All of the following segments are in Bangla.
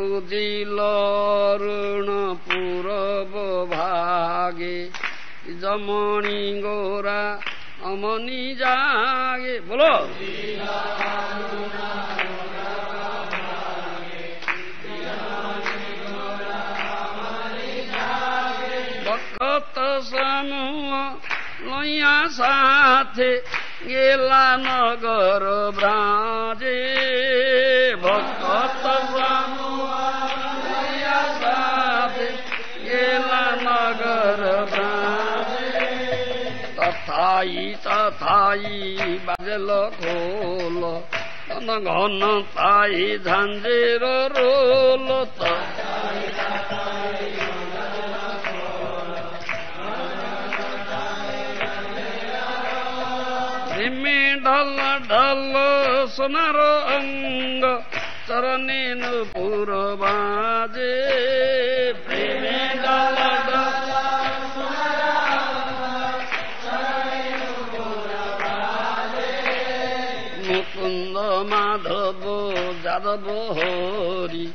উজিল ঋণ পূরব ভাগে জমণি গোরা অমনি জাগে। বলো ভক্ত সমূহ লইয়া সাথে গেলা নগর ব্রাজে। ভক্ত সমূহ লইয়া সাথে গেলা নগর ব্রাজে। তথাই তথাই বাজল খোল ঘন ঘন তাই ঝাঞ্জের রোল। ঢল ঢল সোনার অঙ্গ চরণে নূপুর বাজে। প্রেমে ঢল ঢল মুকুন্দ মাধব যাদব হরি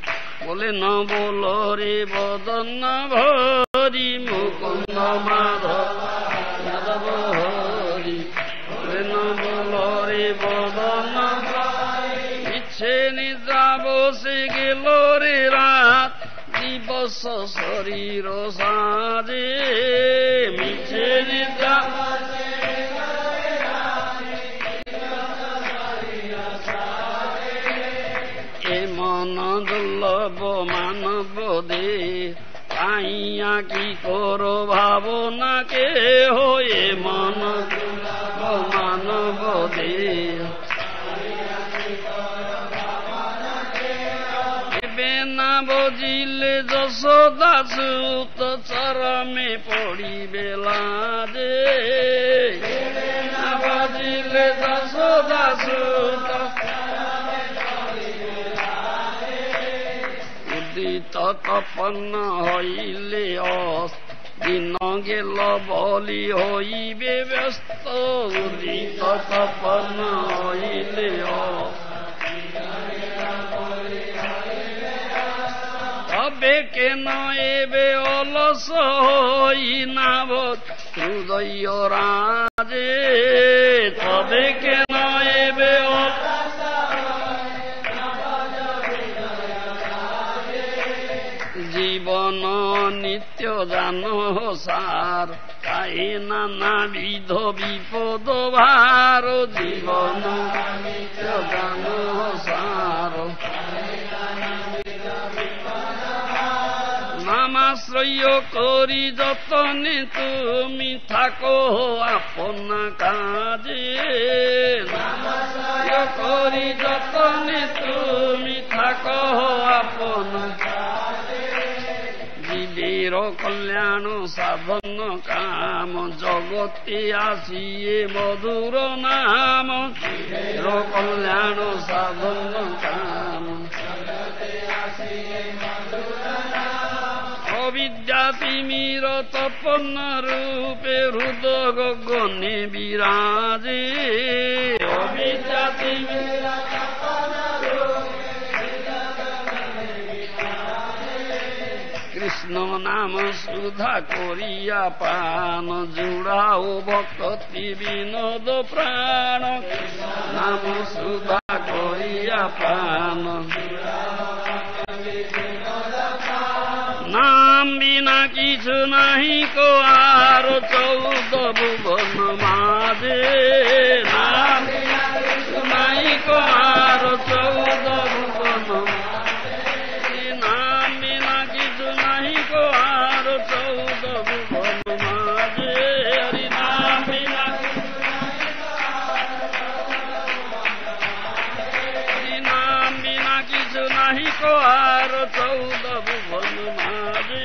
বলে ন বল রে বদন ভরি। মুকুন্দ মাধব যাদব হরি বলে ন বল রে বদন ইচ্ছে নিদ্রা বসে গেল রে রাত দিবস শরীর সাজে। মিছে নিদ্রা মন দুর্লভ মানব দে আইয়া কি করো ভাবনা কে হয়ে। মন দুর্লভ মানব দে এবে না বজিলে যশোদা সুত চরমে পড়িবে লাজে। না বজিলে যশোদা সুত তপন হইলে দিন গেল বলি হইবে ব্যস্ত। উদিত তপন হইলে তবে কেন এবে অলস হই নাব হৃদয় রাজে। তবে কেন এবে জীবন নিত্য জান সার তাই নানাবিধ বিপদ ভার। জীবন নিত্য জান সার নামাশ্রয় করি যতনে তুমি থাকো আপনা কাজে। নামাশ্রয় করি যতনে তুমি থাকো আপনা জীবের কল্যাণ সাধন কাম জগতে আসিয়ে মধুর নাম। জীবের কল্যাণ সাধন কাম অবিদ্যা তিমির তপন রূপে হৃদ গগনে বিরাজে। অবিদ্যা তিমির কৃষ্ণ নাম সুধা করিয়া পান জুড়াও ভক্তি বিনোদ প্রাণ। নাম সুধা করিয়া পান নাম বিনা কিছু নাহি কো আর 14 ভুবন মাঝে। নাম বিনা কিছু নাহি কো আর 14 ভুবন নাম বিনা কিছু নাহি কো আর 14 ভুবন মাঝে। হরি নাম বিনা নাম বিনা কিছু নাহি কো আর 14 ভুবন মাঝে।